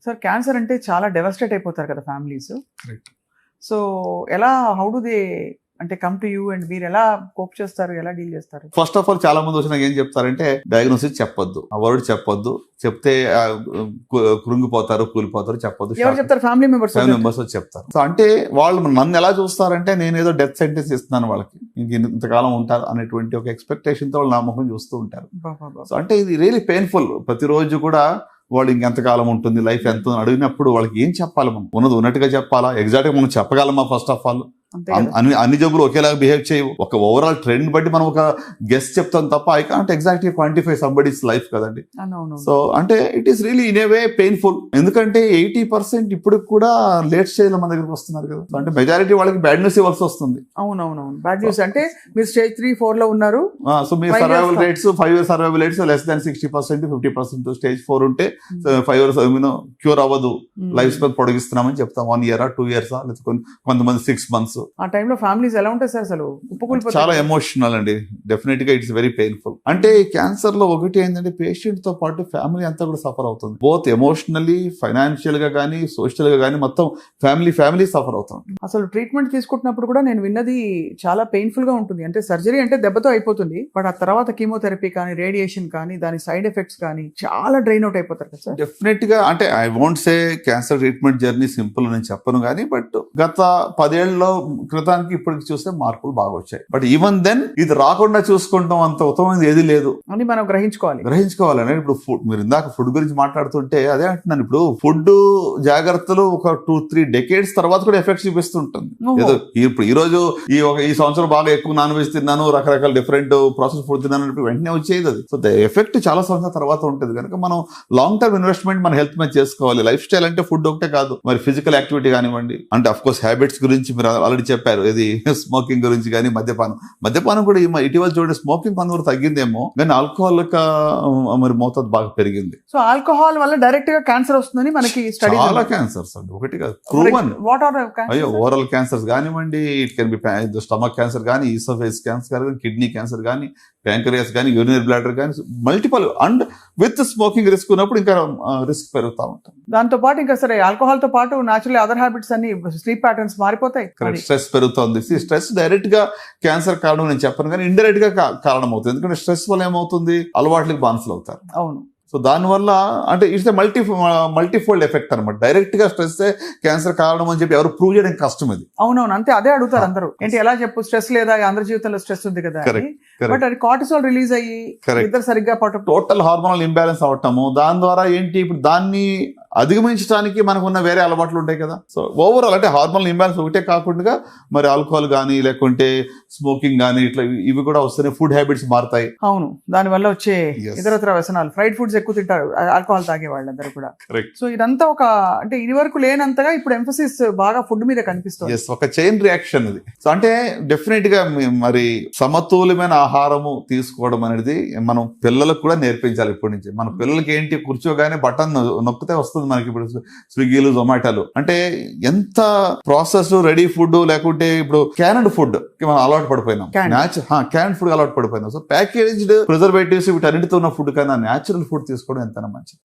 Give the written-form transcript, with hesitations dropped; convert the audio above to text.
Sir cancer అంటే చాలా డెవస్టేట్ అయిపోతారు కదా ఫ్యామిలీస్. కరెక్ట్. సో ఎలా హౌ డు దే అంటే కమ్ టు యూ అండ్ మీరు ఎలా కోప్ చేస్తారు, ఎలా డీల్ చేస్తారు? ఫస్ట్ ఆఫ్ ఆల్ చాలా మంది వచ్చినా ఏం చెప్తారంటే డయాగ్నోసిస్ చెప్పొద్దు, ఆ వర్డ్ చెప్పొద్దు, చెప్తే కృంగిపోతారు, కూలిపోతారు, చెప్పొద్దు. ఎవరు చెప్తారు? ఫ్యామిలీ మెంబర్స్ చెప్తారు. సో అంటే వాళ్ళు నన్ను ఎలా చూస్తారంటే నేను ఏదో డెత్ సెంటెన్స్ ఇస్తున్నాను వాళ్ళకి, ఇంతకాలం ఉంటారు అనేటువంటి ఒక ఎక్స్పెక్టేషన్ తో వాళ్ళు నా ముఖం చూస్తూ ఉంటారు. సో అంటే ఇది రియలీ పెయిన్ఫుల్. ప్రతిరోజు కూడా వాళ్ళు ఇంకెంతకాలం ఉంటుంది, లైఫ్ ఎంత అడిగినప్పుడు వాళ్ళకి ఏం చెప్పాలి? మనం ఉన్నది ఉన్నట్టుగా చెప్పాలా? ఎగ్జాక్ట్ గా మనం చెప్పగలమా? ఫస్ట్ ఆఫ్ ఆల్ అన్ని జబ్బులు ఒకేలాగా బిహేవ్ చేయవు. ఒక ఓవరాల్ ట్రెండ్ బట్టి మనం ఒక గెస్ చెప్తాం తప్ప I can't exactly quantify somebody's life కదండి. సో అంటే it is really in a way painful. ఎందుకంటే 80% ఇప్పుడు కూడా లేట్ స్టేజ్ లో మన దగ్గరకు వస్తున్నారు కదా. అంటే మెజారిటీ వాళ్ళకి బ్యాడ్ న్యూస్ ఇవ్వాల్సి వస్తుంది. అవునవునవును, బ్యాడ్ న్యూస్. అంటే మీరు స్టేజ్ 3, 4 లో ఉన్నారు. సో మీ survival rates 5 years survival rates less than 60%, 50%. Stage 4 ఉంటే 5 years క్యూర్ అవ్వదు, లైఫ్ స్పాన్ పొడిగిస్తున్నామని చెప్తాం. 1 year 2 years లేదా కొంతమంది 6 months. ఆ టైంలో ఫ్యామిలీస్ ఎలా ఉంటాయి సార్? అసలు చాలా ఎమోషనల్ అండి. డెఫినెట్ గా ఇట్స్ వెరీ పెయిన్ఫుల్. అంటే క్యాన్సర్ లో ఒకటి ఏంటంటే పేషెంట్ తో పాటు ఫ్యామిలీ అంతా కూడా సఫర్ అవుతుంది. బోత్ ఎమోషనల్లీ, ఫైనాన్షియల్ గా కానీ, సోషల్ గా కానీ మొత్తం ఫ్యామిలీ సఫర్ అవుతుంది. అసలు ట్రీట్మెంట్ తీసుకుంటున్నప్పుడు కూడా నేను విన్నది చాలా పెయిన్ఫుల్ గా ఉంటుంది. అంటే సర్జరీ అంటే దెబ్బతో అయిపోతుంది, బట్ ఆ తర్వాత కీమోథెరపీ కానీ, రేడియేషన్ కానీ, దాని సైడ్ ఎఫెక్ట్స్ కానీ చాలా డ్రైన్ అవుట్ అయిపోతారు కదా సార్. డెఫినెట్ గా అంటే I won't say cancer treatment journey simple నేను చెప్పను కానీ, బట్ గత 10 ఏళ్లలో క్రితానికి ఇప్పటికి చూస్తే మార్పులు బాగా వచ్చాయి. బట్ ఈవెన్ దెన్ ఇది రాకుండా చూసుకుంటాం అంత ఉత్తమమైనది ఏది లేదు అని మనం గ్రహించుకోవాలి. ఇప్పుడు ఫుడ్, మీరు ఇందాక ఫుడ్ గురించి మాట్లాడుతుంటే అదే అంటున్నాను. ఇప్పుడు ఫుడ్ జాగ్రత్తలు ఒక 2-3 decades తర్వాత కూడా ఎఫెక్ట్స్ చూపిస్తుంటుంది. ఏదో ఇప్పుడు ఈ సంవత్సరం బాగా ఎక్కువ నాన్ వెజ్ తిన్నాను, రకరకాల డిఫరెంట్ ప్రాసెస్ ఫుడ్ తిన్నాను, వెంటనే వచ్చేది అది. సో ద ఎఫెక్ట్ చాలా సంవత్సరాల తర్వాత ఉంటుంది కనుక మనం లాంగ్ టర్మ్ ఇన్వెస్ట్మెంట్ మన హెల్త్ మీద చేసుకోవాలి. లైఫ్ స్టైల్ అంటే ఫుడ్ ఒకటే కాదు, మరి ఫిజికల్ యాక్టివిటీ కానివ్వండి, అంటే అఫ్ కోర్స్ హ్యాబిట్స్ గురించి మీరు ఆల్రెడీ చెప్పారు. ఇది స్మోకింగ్ గురించి కానీ, మద్యపానం కూడా ఇటీవల చూడండి స్మోకింగ్ కొంతవరకు తగ్గిందేమో, కానీ ఆల్కహాల్ మరి మోతాదు బాగా పెరిగింది. సో ఆల్కహాల్ వల్ల డైరెక్ట్ గా క్యాన్సర్ వస్తుందని మనకి చాలా క్యాన్సర్స్ అండి, ఒకటి కాదు, ప్రూవన్. ఓరల్ క్యాన్సర్స్ కానివ్వండి, it can be stomach cancer కానీ, ఈసోఫేస్ క్యాన్సర్ కానీ, కిడ్నీ క్యాన్సర్ కానీ, ప్యాంక్రియాస్ కానీ, యూరినరీ బ్లాడర్ కానీ, multiple. And with smoking risk ఉన్నప్పుడు ఇంకా రిస్క్ పెరుగుతూ ఉంటుంది. దాంతో పాటు ఇంకా సరే ఆల్కహాల్ తో పాటు న్యాచురల్ అదర్ హ్యాబిట్స్ అన్ని, స్లీప్ ప్యాటర్న్స్ మారిపోతాయి. స్ట్రెస్ పెరుగుతుంది. స్ట్రెస్ డైరెక్ట్ గా క్యాన్సర్ కారణం నేను చెప్పను కానీ ఇండైరెక్ట్ గా కారణం అవుతుంది. ఎందుకంటే స్ట్రెస్ వల్ల ఏమవుతుంది, అలవాట్లకి బానిసలు అవుతారు. అవును. సో దానివల్ల అంటే ఇట్స్ మల్టీఫోల్డ్ ఎఫెక్ట్ అనమాట. డైరెక్ట్ గా స్ట్రెస్ క్యాన్సర్ కారణం అని చెప్పి ఎవరు ప్రూవ్ చేయడం కష్టం. ఇది అవునవును, అంతే. అదే అడుగుతారు అందరూ, ఏంటి ఎలా చెప్పు, స్ట్రెస్ లేదా, అందరి జీవితంలో స్ట్రెస్ ఉంది కదా. బట్ అది కార్టిసాల్ రిలీజ్ అయ్యి ఇద్దరు సరిగ్గా టోటల్ హార్మోనల్ ఇంబ్యాలెన్స్ అవటము, దాని ద్వారా ఏంటి ఇప్పుడు దాన్ని అధిగమించడానికి మనకున్న వేరే అలవాట్లు ఉంటాయి కదా. సో ఓవరాల్ అంటే హార్మోనల్ ఇంబ్యాలెన్స్ ఒకటే కాకుండా మరి ఆల్కహాల్ కానీ, లేకుంటే స్మోకింగ్ కానీ, ఇట్లా ఇవి కూడా వస్తున్నాయి. ఫుడ్ హ్యాబిట్స్ మారుతాయి. అవును, దాని వల్ల వచ్చే ఇతరత్ర వ్యసనాలు, ఫ్రైడ్ ఫుడ్స్ ఎక్కువ తింటారు ఆల్కహాల్ తాగే వాళ్ళందరూ కూడా. సో ఇదంతా ఒక అంటే ఇది వరకు లేనంతగా ఇప్పుడు ఎంఫసిస్ బాగా ఫుడ్ మీద కనిపిస్తుంది. ఒక చైన్ రియాక్షన్ ఇది. సో అంటే డెఫినెట్ గా మరి సమతుల్యమైన ఆహారము తీసుకోవడం అనేది మనం పిల్లలకు కూడా నేర్పించాలి ఇప్పటి నుంచి. మన పిల్లలకి ఏంటి, కూర్చోగానే బటన్ నొక్కితే వస్తుంది మనకి. ఇప్పుడు స్విగ్గీలు, జొమాటోలు అంటే ఎంత ప్రాసెస్ రెడీ ఫుడ్, లేకుంటే ఇప్పుడు క్యాన్డ్ ఫుడ్ మనం అలవాటు పడిపోయినాం. క్యాన్డ్ ఫుడ్ అలవాటు పడిపోయినాం. సో ప్యాకేజ్డ్ ప్రిజర్వేటివ్స్ వీటన్నిటితో ఉన్న ఫుడ్ కన్నా న్యాచురల్ ఫుడ్ తీసుకోవడం ఎంతైనా మంచిది.